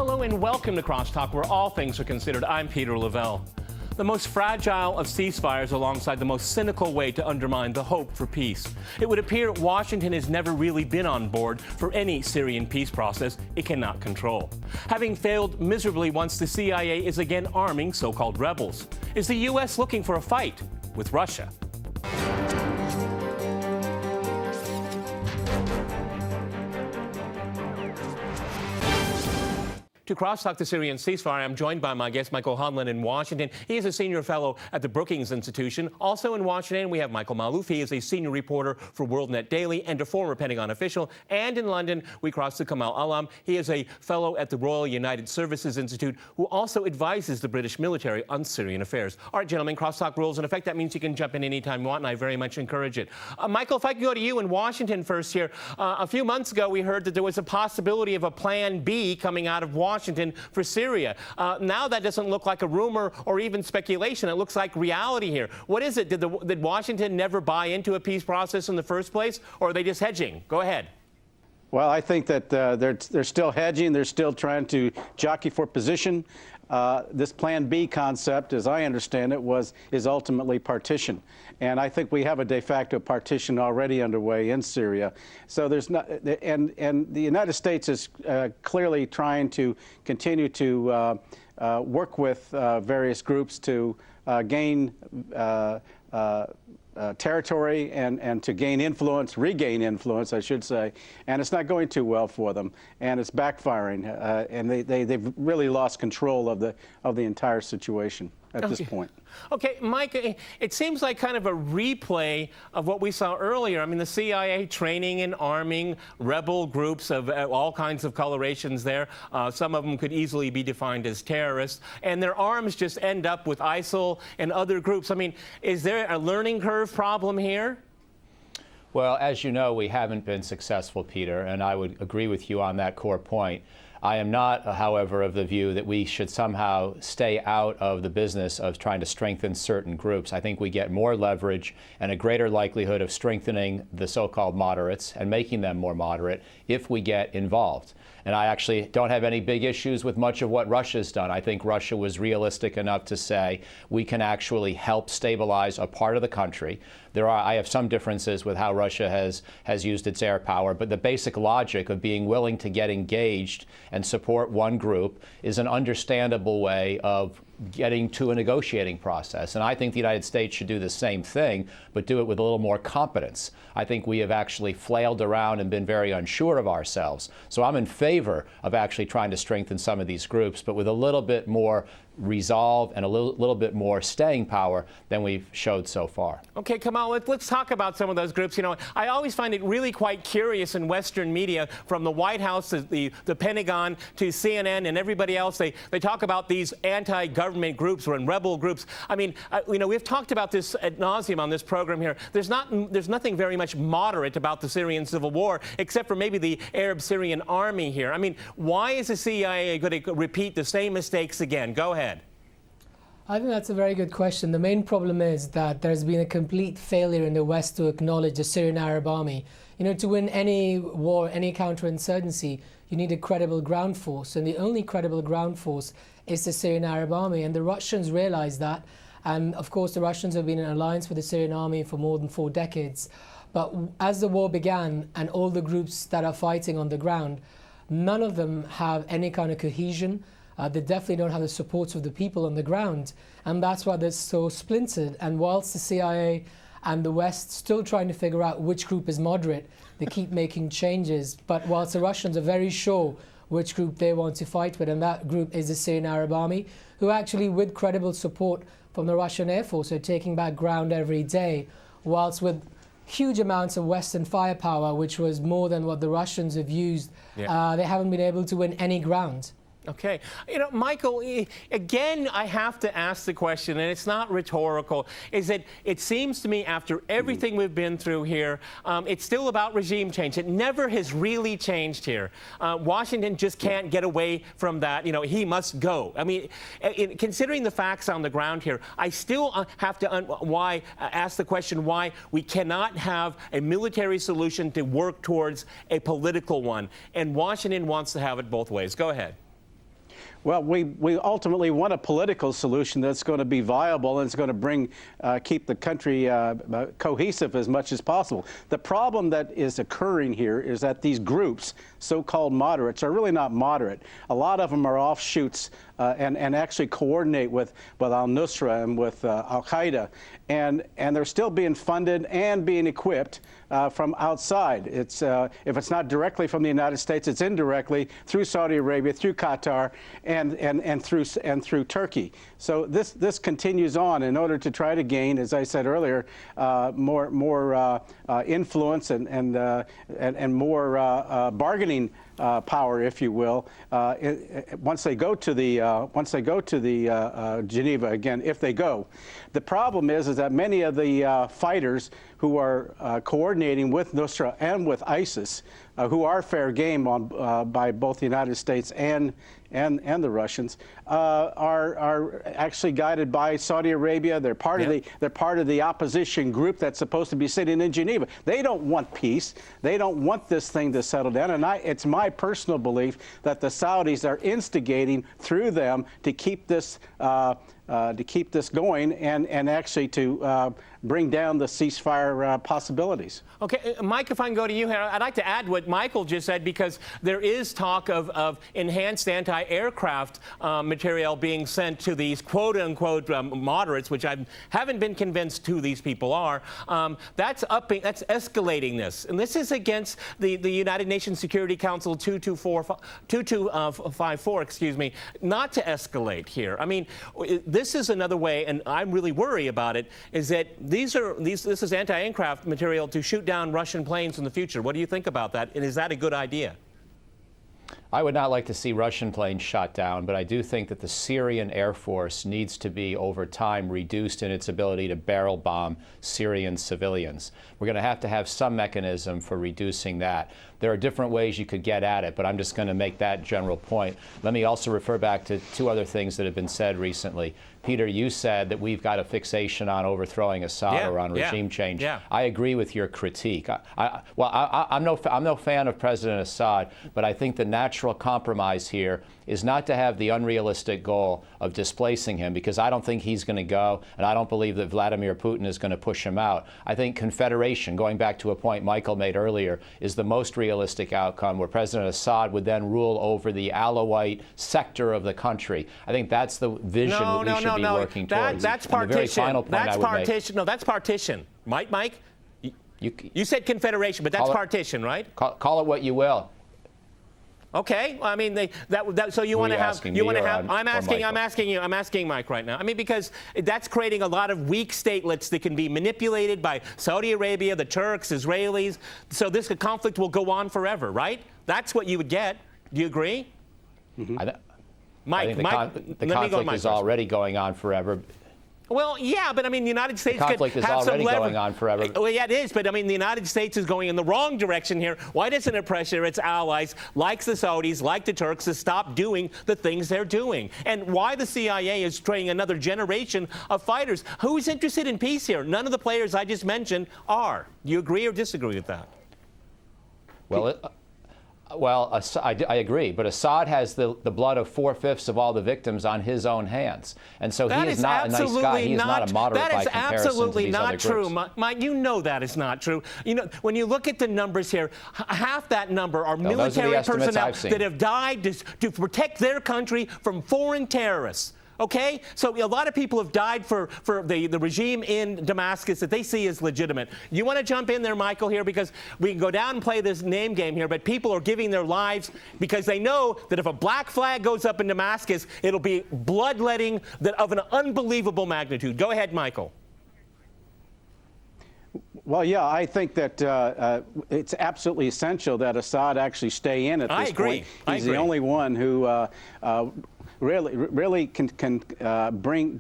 Hello and welcome to Crosstalk, where all things are considered. I'm Peter Lavelle. The most fragile of ceasefires alongside the most cynical way to undermine the hope for peace. It would appear Washington has never really been on board for any Syrian peace process it cannot control, having failed miserably once the CIA is again arming so-called rebels. Is the U.S. looking for a fight with Russia? To Crosstalk the Syrian ceasefire, I'm joined by my guest, Michael Hodlin in Washington. He is a senior fellow at the Brookings Institution. Also in Washington, we have Michael Maloof. He is a senior reporter for WorldNet Daily and a former Pentagon official. And in London, we cross to Kamal Alam. He is a fellow at the Royal United Services Institute, who also advises the British military on Syrian affairs. All right, gentlemen, Crosstalk rules in effect. That means you can jump in anytime you want, and I very much encourage it. Michael, if I could go to you in Washington first here. A few months ago, we heard that there was a possibility of a Plan B coming out of Washington for Syria. Now that doesn't look like a rumor or even speculation. It looks like reality here. What is it? Did Washington never buy into a peace process in the first place, or are they just hedging? Go ahead. Well, I think that they're still hedging. They're still trying to jockey for position. This Plan B concept, as I understand it, is ultimately partition. And I think we have a de facto partition already underway in Syria. So there's not, and the United States is clearly trying to continue to work with various groups to gain territory and to gain influence, regain influence, I should say, and it's not going too well for them, and it's backfiring, and they've really lost control of the entire situation at this point. Okay, Mike, it seems like kind of a replay of what we saw earlier. I mean, the CIA training and arming rebel groups of all kinds of colorations there. Some of them could easily be defined as terrorists, and their arms just end up with ISIL and other groups. I mean, is there a learning curve problem here? Well, as you know, we haven't been successful, Peter, and I would agree with you on that core point. I am not, however, of the view that we should somehow stay out of the business of trying to strengthen certain groups. I think we get more leverage and a greater likelihood of strengthening the so-called moderates and making them more moderate if we get involved. And I actually don't have any big issues with much of what Russia's done. I think Russia was realistic enough to say we can actually help stabilize a part of the country. I have some differences with how Russia has used its air power, but the basic logic of being willing to get engaged and support one group is an understandable way of getting to a negotiating process. And I think the United States should do the same thing, but do it with a little more competence. I think we have actually flailed around and been very unsure of ourselves. So I'm in favor of actually trying to strengthen some of these groups, but with a little bit more resolve and a little bit more staying power than we've showed so far. Okay, Kamal, let's talk about some of those groups. You know, I always find it really quite curious in Western media, from the White House to the Pentagon to CNN and everybody else. They talk about these anti-government groups or rebel groups. I mean, you know, we've talked about this ad nauseum on this program here. There's nothing very much moderate about the Syrian civil war, except for maybe the Arab Syrian army here. I mean, why is the CIA going to repeat the same mistakes again? Go ahead. I think that's a very good question. The main problem is that there's been a complete failure in the West to acknowledge the Syrian Arab army. You know, to win any war, any counterinsurgency, you need a credible ground force, and the only credible ground force is the Syrian Arab army, and the Russians realize that. And of course, the Russians have been in alliance with the Syrian army for more than 4 decades. But as the war began, and all the groups that are fighting on the ground, none of them have any kind of cohesion. They definitely don't have the support of the people on the ground, and that's why they're so splintered. And whilst the CIA and the West still trying to figure out which group is moderate, they keep making changes. But whilst the Russians are very sure which group they want to fight with, and that group is the Syrian Arab army, who actually, with credible support from the Russian Air Force, are taking back ground every day, whilst with huge amounts of Western firepower, which was more than what the Russians have used, they haven't been able to win any ground. Okay. You know, Michael, again, I have to ask the question, and it's not rhetorical, is that it seems to me after everything we've been through here, it's still about regime change. It never has really changed here. Washington just can't get away from that. You know, he must go. I mean, considering the facts on the ground here, I still have to ask the question why we cannot have a military solution to work towards a political one. And Washington wants to have it both ways. Go ahead. Well, we ultimately want a political solution that's going to be viable and it's going to keep the country cohesive as much as possible. The problem that is occurring here is that these groups, so-called moderates, are really not moderate. A lot of them are offshoots and actually coordinate with al-Nusra and with al-Qaeda, and they're still being funded and being equipped from outside. It's if it's not directly from the United States, it's indirectly through Saudi Arabia, through Qatar, and through Turkey. So this continues on in order to try to gain, as I said earlier, more influence and more bargaining power, if you will, once they go to the Geneva again, if they go. The problem is that many of the fighters who are coordinating with Nusra and with ISIS, who are fair game by both the United States and the Russians, are actually guided by Saudi Arabia. They're part of the opposition group that's supposed to be sitting in Geneva. They don't want peace. They don't want this thing to settle down. And it's my personal belief that the Saudis are instigating through them to keep this going and actually to bring down the ceasefire possibilities. Okay, Mike, if I can go to you here, I'd like to add what Michael just said, because there is talk of enhanced anti-aircraft material being sent to these quote-unquote moderates, which I haven't been convinced who these people are. That's escalating this, and this is against the United Nations Security Council 2254, excuse me, not to escalate here. I mean, this is another way, and I'm really worried about it, is that this is anti-aircraft material to shoot down Russian planes in the future. What do you think about that? And is that a good idea? I would not like to see Russian planes shot down, but I do think that the Syrian Air Force needs to be, over time, reduced in its ability to barrel bomb Syrian civilians. We're going to have some mechanism for reducing that. There are different ways you could get at it, but I'm just going to make that general point. Let me also refer back to two other things that have been said recently. Peter, you said that we've got a fixation on overthrowing Assad or on regime change. Yeah. I agree with your critique. I'm no fan of President Assad, but I think the natural compromise here is not to have the unrealistic goal of displacing him, because I don't think he's going to go, and I don't believe that Vladimir Putin is going to push him out. I think confederation, going back to a point Michael made earlier, is the most realistic outcome, where President Assad would then rule over the Alawite sector of the country. I think that's the vision we should be working towards. That's partition. That's partition. Mike, you said confederation, but that's partition, right? Call it what you will. Okay, I mean, so you want to have, I'm asking Mike right now. I mean, because that's creating a lot of weak statelets that can be manipulated by Saudi Arabia, the Turks, Israelis. So this conflict will go on forever, right? That's what you would get. Do you agree? Mm-hmm. Mike, the conflict is already going on forever. Well, yeah, but I mean, the United States could have some leverage. The conflict is already going on forever. Well, yeah, it is, but I mean, the United States is going in the wrong direction here. Why doesn't it pressure its allies, like the Saudis, like the Turks, to stop doing the things they're doing? And why the CIA is training another generation of fighters? Who's interested in peace here? None of the players I just mentioned are. Do you agree or disagree with that? Well, I agree, but Assad has the blood of 4/5 of all the victims on his own hands, and so he is not a nice guy. He is not a moderate by comparison to these other groups. That is absolutely not true, Mike. You know that is not true. You know, when you look at the numbers here, half that number are military personnel that have died to protect their country from foreign terrorists. Okay? So a lot of people have died for the regime in Damascus that they see as legitimate. You want to jump in there, Michael, here? Because we can go down and play this name game here, but people are giving their lives because they know that if a black flag goes up in Damascus, it'll be bloodletting of an unbelievable magnitude. Go ahead, Michael. Well, yeah, I think that it's absolutely essential that Assad actually stay in at this point. He's the only one who really can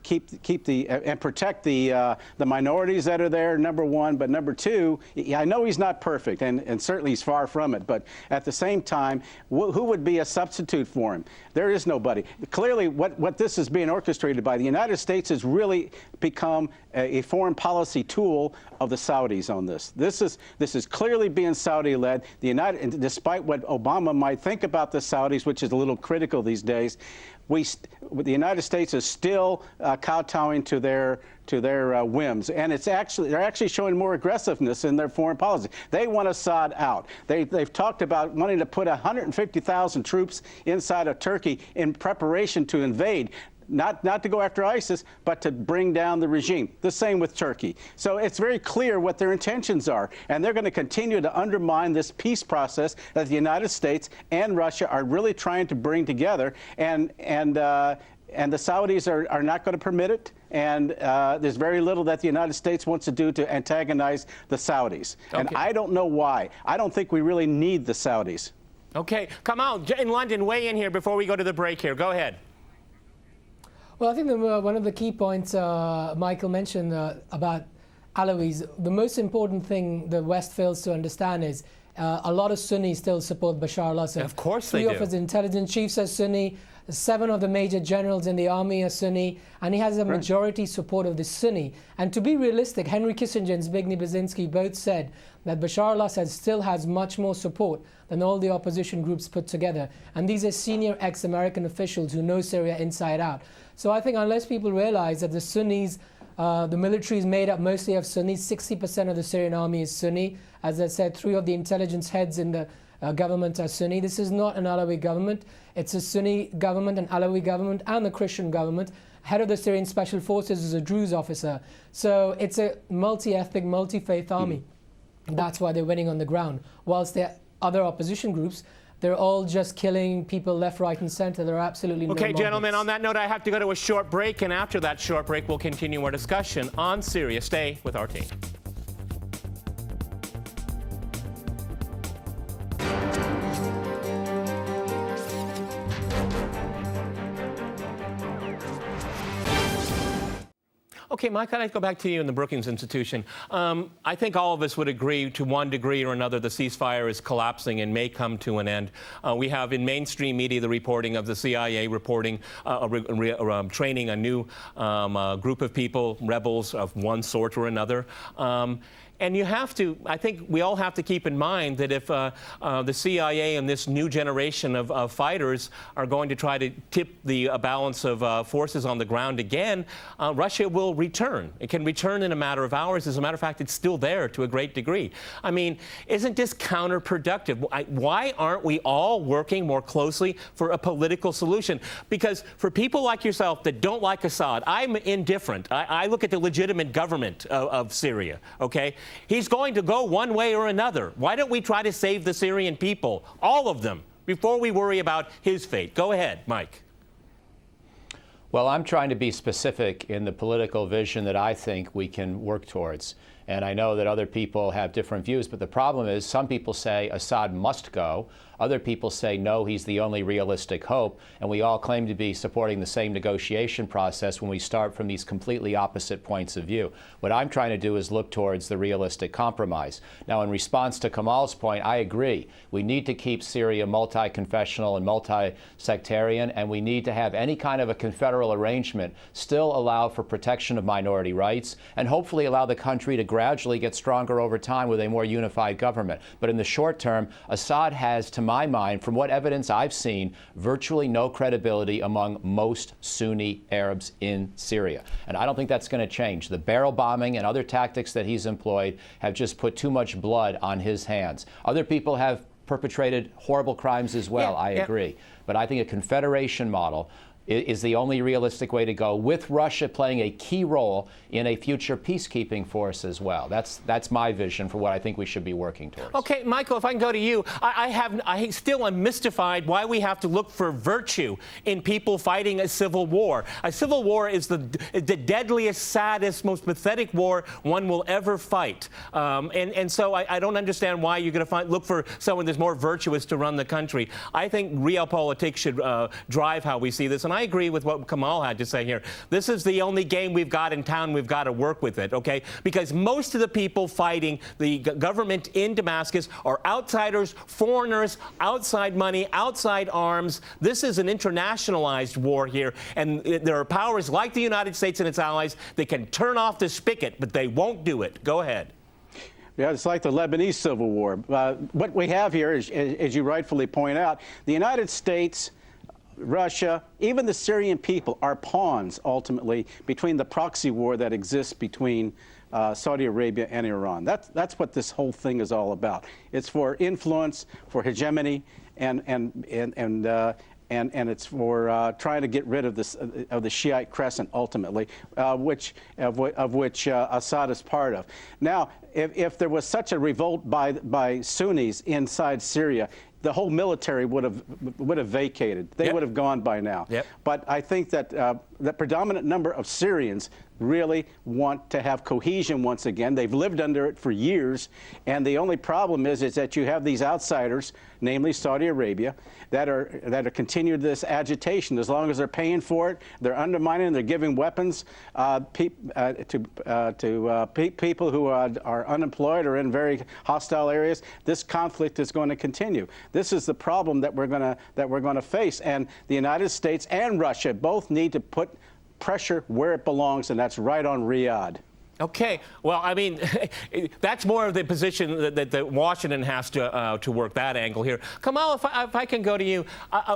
keep and protect the minorities that are there, number one. But number two, I know he's not perfect, and certainly he's far from it. But at the same time, who would be a substitute for him? There is nobody. Clearly, what this is being orchestrated by, the United States has really become a foreign policy tool of the Saudis on this. This is clearly being Saudi-led. Despite what Obama might think about the Saudis, which is a little critical these days, the United States is still kowtowing to their whims, and they're actually showing more aggressiveness in their foreign policy. They want Assad out. They've talked about wanting to put 150,000 troops inside of Turkey in preparation to invade. Not to go after ISIS, but to bring down the regime. The same with Turkey. So it's very clear what their intentions are, and they're going to continue to undermine this peace process that the United States and Russia are really trying to bring together, and the Saudis are not going to permit it, and there's very little that the United States wants to do to antagonize the Saudis. Okay. And I don't know why. I don't think we really need the Saudis. Okay, Kamal, in London, weigh in here before we go to the break here. Go ahead. Well, I think one of the key points Michael mentioned about Alawis, the most important thing the West fails to understand is a lot of Sunnis still support Bashar al-Assad. Of course they do. 3 of his intelligence chiefs are Sunni, 7 of the major generals in the army are Sunni, and he has a majority support of the Sunni. And to be realistic, Henry Kissinger and Zbigniew Brzezinski both said that Bashar al-Assad still has much more support than all the opposition groups put together. And these are senior ex-American officials who know Syria inside out. So I think unless people realize that the Sunnis, the military is made up mostly of Sunnis, 60% of the Syrian army is Sunni. As I said, 3 of the intelligence heads in the government are Sunni. This is not an Alawi government. It's a Sunni government, an Alawi government, and a Christian government. Head of the Syrian Special Forces is a Druze officer. So it's a multi-ethnic, multi-faith army. That's why they're winning on the ground. Whilst the other opposition groups, they're all just killing people left, right, and center. There are absolutely no Okay, gentlemen, on that note, I have to go to a short break, and after that short break, we'll continue our discussion on Syria. Stay with our team. Okay, Mike, I'd like to go back to you in the Brookings Institution. I think all of us would agree to one degree or another the ceasefire is collapsing and may come to an end. We have in mainstream media the reporting of the CIA reporting, training a new group of people, rebels of one sort or another. And you have to, I think we all have to keep in mind that if the CIA and this new generation of fighters are going to try to tip the balance of forces on the ground again, Russia will return. It can return in a matter of hours. As a matter of fact, it's still there to a great degree. I mean, isn't this counterproductive? Why aren't we all working more closely for a political solution? Because for people like yourself that don't like Assad, I'm indifferent. I look at the legitimate government of Syria, okay? He's going to go one way or another. Why don't we try to save the Syrian people, all of them, before we worry about his fate? Go ahead, Mike. Well, I'm trying to be specific in the political vision that I think we can work towards. And I know that other people have different views, but the problem is some people say Assad must go. Other people say, no, he's the only realistic hope. And we all claim to be supporting the same negotiation process when we start from these completely opposite points of view. What I'm trying to do is look towards the realistic compromise. Now, in response to Kamal's point, I agree. We need to keep Syria multi-confessional and multi-sectarian, and we need to have any kind of a confederal arrangement still allow for protection of minority rights and hopefully allow the country to gradually get stronger over time with a more unified government. But in the short term, Assad has, to my mind, from what evidence I've seen, virtually no credibility among most Sunni Arabs in Syria. And I don't think that's going to change. The barrel bombing and other tactics that he's employed have just put too much blood on his hands. Other people have perpetrated horrible crimes as well, I agree. But I think a confederation model is the only realistic way to go, with Russia playing a key role in a future peacekeeping force as well. That's my vision for what I think we should be working towards. Okay, Michael, if I can go to you. I still am mystified why we have to look for virtue in people fighting a civil war. A civil war is the deadliest, saddest, most pathetic war one will ever fight. And so I don't understand why you're going to look for someone that's more virtuous to run the country. I think realpolitik should drive how we see this. And I agree with what Kamal had to say here. This is the only game we've got in town. We've got to work with it, okay? Because most of the people fighting the government in Damascus are outsiders, foreigners, outside money, outside arms. This is an internationalized war here. And there are powers like the United States and its allies that can turn off the spigot, but they won't do it. Go ahead. Yeah, it's like the Lebanese Civil War. What we have here is, as you rightfully point out, the United States Russia, even the Syrian people are pawns, ultimately, between the proxy war that exists between Saudi Arabia and Iran. That's what this whole thing is all about. It's for influence, for hegemony, and it's for trying to get rid of this of the Shiite crescent, ultimately, of which Assad is part of. Now, if there was such a revolt by Sunnis inside Syria, the whole military would have vacated. They would have gone by now. But I think that the predominant number of Syrians really want to have cohesion once again. They've lived under it for years, and the only problem is that you have these outsiders, namely Saudi Arabia, that are continuing this agitation. As long as they're paying for it, they're undermining, they're giving weapons to people who are unemployed or in very hostile areas. This conflict is going to continue. This is the problem that we're going to face, and the United States and Russia both need to put pressure where it belongs, and that's right on Riyadh. Okay. Well, I mean, that's more of the position that Washington has to work that angle here. Kamal, if I can go to you,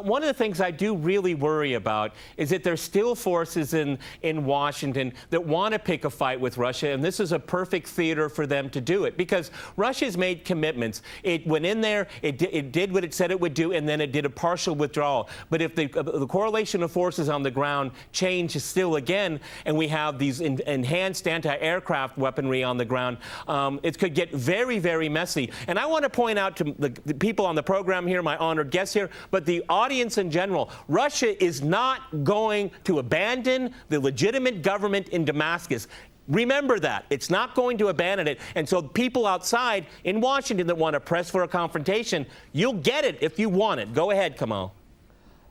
one of the things I do really worry about is that there's still forces in Washington that want to pick a fight with Russia, and this is a perfect theater for them to do it, because Russia's made commitments. It went in there, it did what it said it would do, and then it did a partial withdrawal. But if the correlation of forces on the ground changes still again, and we have these enhanced anti-aircraft weaponry on the ground, it could get very, very messy. And I want to point out to the people on the program here, my honored guests here, but the audience in general, Russia is not going to abandon the legitimate government in Damascus. Remember that. It's not going to abandon it. And so people outside in Washington that want to press for a confrontation, you'll get it if you want it. Go ahead, Kamal.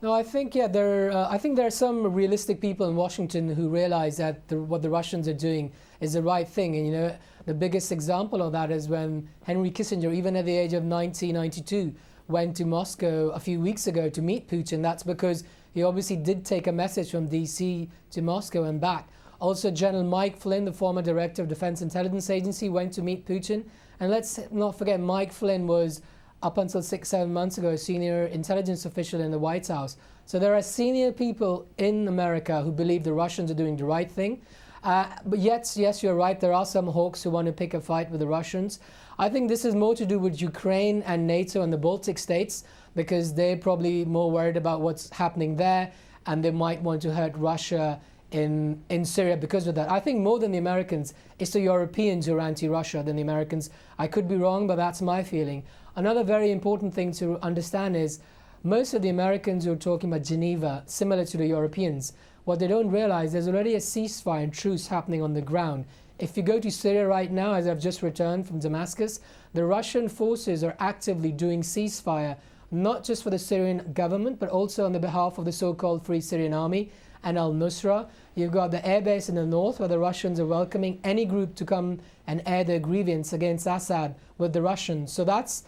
No, I think, I think there are some realistic people in Washington who realize that what the Russians are doing is the right thing. And, you know, the biggest example of that is when Henry Kissinger, even at the age of 92, went to Moscow a few weeks ago to meet Putin. That's because he obviously did take a message from D.C. to Moscow and back. Also, General Mike Flynn, the former director of Defense Intelligence Agency, went to meet Putin. And let's not forget, Mike Flynn was, up until 6-7 months ago, a senior intelligence official in the White House. So there are senior people in America who believe the Russians are doing the right thing. But yes, you're right, there are some hawks who want to pick a fight with the Russians. I think this is more to do with Ukraine and NATO and the Baltic states, because they're probably more worried about what's happening there, and they might want to hurt Russia in Syria because of that. I think more than the Americans, it's the Europeans who are anti-Russia than the Americans. I could be wrong, but that's my feeling. Another very important thing to understand is most of the Americans who are talking about Geneva, similar to the Europeans, what they don't realize, there's already a ceasefire and truce happening on the ground. If you go to Syria right now, as I've just returned from Damascus, the Russian forces are actively doing ceasefire, not just for the Syrian government, but also on the behalf of the so-called Free Syrian Army and al-Nusra. You've got the airbase in the north where the Russians are welcoming any group to come and air their grievance against Assad with the Russians. So that's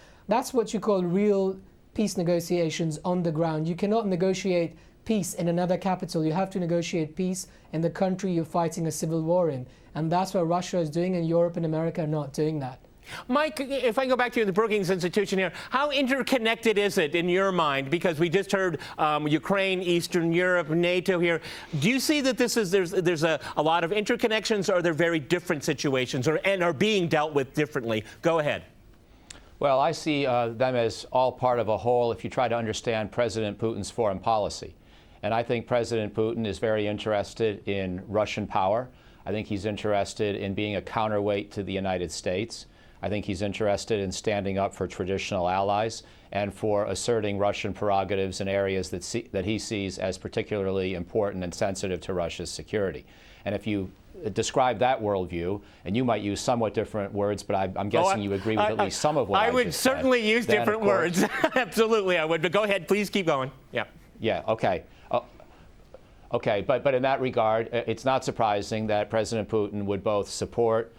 what you call real peace negotiations on the ground. You cannot negotiate peace in another capital. You have to negotiate peace in the country you're fighting a civil war in. And that's what Russia is doing, and Europe and America are not doing that. Mike, if I go back to the Brookings Institution here, how interconnected is it in your mind? Because we just heard Ukraine, Eastern Europe, NATO here. Do you see that there's a lot of interconnections, or are there very different situations, and are being dealt with differently? Go ahead. Well, I see them as all part of a whole if you try to understand President Putin's foreign policy. And I think President Putin is very interested in Russian power. I think he's interested in being a counterweight to the United States. I think he's interested in standing up for traditional allies and for asserting Russian prerogatives in areas that he sees as particularly important and sensitive to Russia's security. And if you describe that worldview, and you might use somewhat different words, but I'm guessing you agree with at least some of what I would certainly use different words. Absolutely, I would. But go ahead, please keep going. Yeah. Yeah. Okay. Okay. But in that regard, it's not surprising that President Putin would both support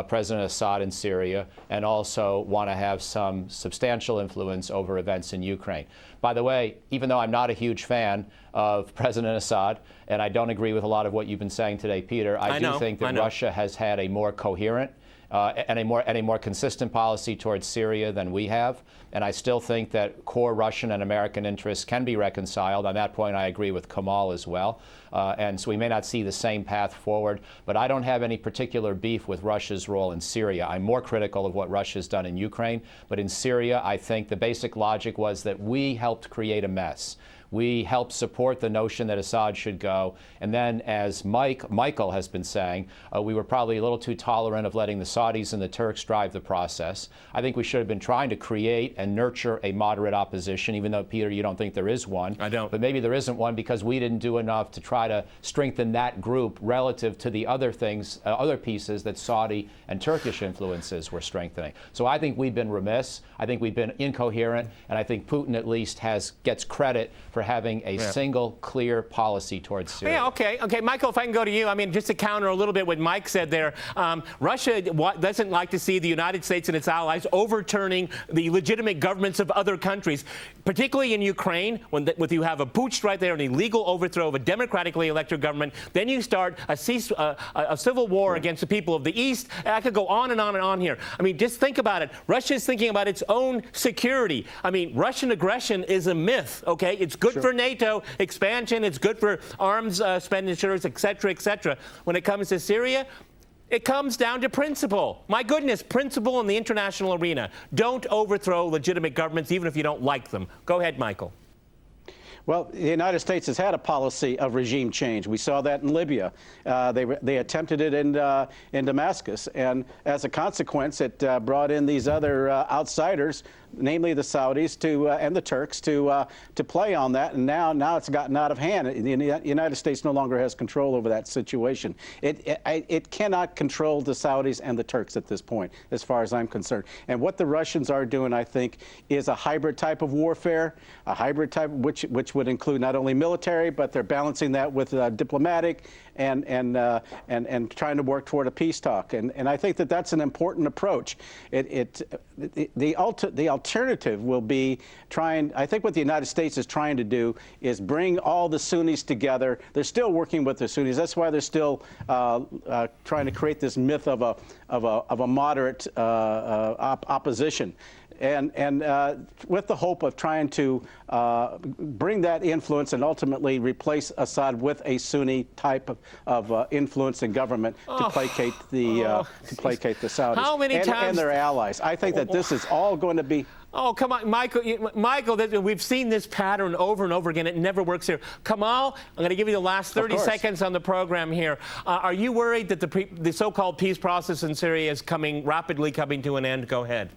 President Assad in Syria and also want to have some substantial influence over events in Ukraine. By the way, even though I'm not a huge fan of President Assad, and I don't agree with a lot of what you've been saying today, Peter, I do think that Russia has had a more coherent and a more consistent policy towards Syria than we have. And I still think that core Russian and American interests can be reconciled. On that point, I agree with Kamal as well. And so we may not see the same path forward, but I don't have any particular beef with Russia's role in Syria. I'm more critical of what Russia's done in Ukraine, but in Syria, I think the basic logic was that we helped create a mess. We helped support the notion that Assad should go. And then, as Michael has been saying, we were probably a little too tolerant of letting the Saudis and the Turks drive the process. I think we should have been trying to create and nurture a moderate opposition, even though, Peter, you don't think there is one. I don't. But maybe there isn't one because we didn't do enough to try to strengthen that group relative to the other things, other pieces that Saudi and Turkish influences were strengthening. So I think we've been remiss. I think we've been incoherent. And I think Putin at least gets credit for having a single, clear policy towards Syria. Yeah, okay, Michael, if I can go to you. I mean, just to counter a little bit what Mike said there, Russia doesn't like to see the United States and its allies overturning the legitimate governments of other countries, particularly in Ukraine, when you have a putsch right there, an illegal overthrow of a democratically elected government. Then you start a civil war against the people of the East. I could go on and on and on here. I mean, just think about it. Russia is thinking about its own security. I mean, Russian aggression is a myth, okay? It's good for NATO expansion. It's good for arms expenditures, et cetera, et cetera. When it comes to Syria, it comes down to principle. My goodness, principle in the international arena. Don't overthrow legitimate governments, even if you don't like them. Go ahead, Michael. Well, the United States has had a policy of regime change. We saw that in Libya. They attempted it in Damascus, and as a consequence, it brought in these other outsiders, namely the Saudis and the Turks, to play on that. And now it's gotten out of hand. The United States no longer has control over that situation. It cannot control the Saudis and the Turks at this point, as far as I'm concerned. And what the Russians are doing, I think, is a hybrid type of warfare, a hybrid type which would include not only military, but they're balancing that with diplomatic and trying to work toward a peace talk. And I think that that's an important approach. The alternative will be I think what the United States is trying to do is bring all the Sunnis together. They're still working with the Sunnis. That's why they're still trying to create this myth of a moderate opposition. And with the hope of trying to bring that influence and ultimately replace Assad with a Sunni type of influence in government to placate the Saudis How many times? And their allies. I think that this is all going to be. Oh, come on, Michael, we've seen this pattern over and over again. It never works here. Kamal, I'm going to give you the last 30 seconds on the program here. Are you worried that the so-called peace process in Syria is rapidly coming to an end? Go ahead.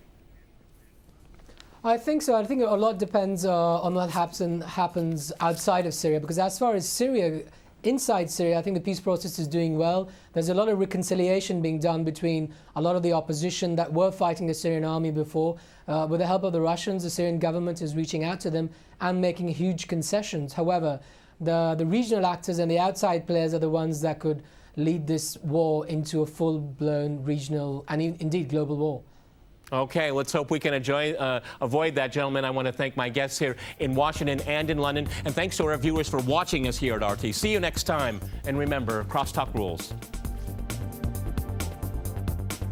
I think so. I think a lot depends on what happens outside of Syria, because as far as Syria, inside Syria, I think the peace process is doing well. There's a lot of reconciliation being done between a lot of the opposition that were fighting the Syrian army before. With the help of the Russians, the Syrian government is reaching out to them and making huge concessions. However, the regional actors and the outside players are the ones that could lead this war into a full-blown regional and indeed global war. Okay, let's hope we can avoid that, gentlemen. I want to thank my guests here in Washington and in London. And thanks to our viewers for watching us here at RT. See you next time. And remember, crosstalk rules.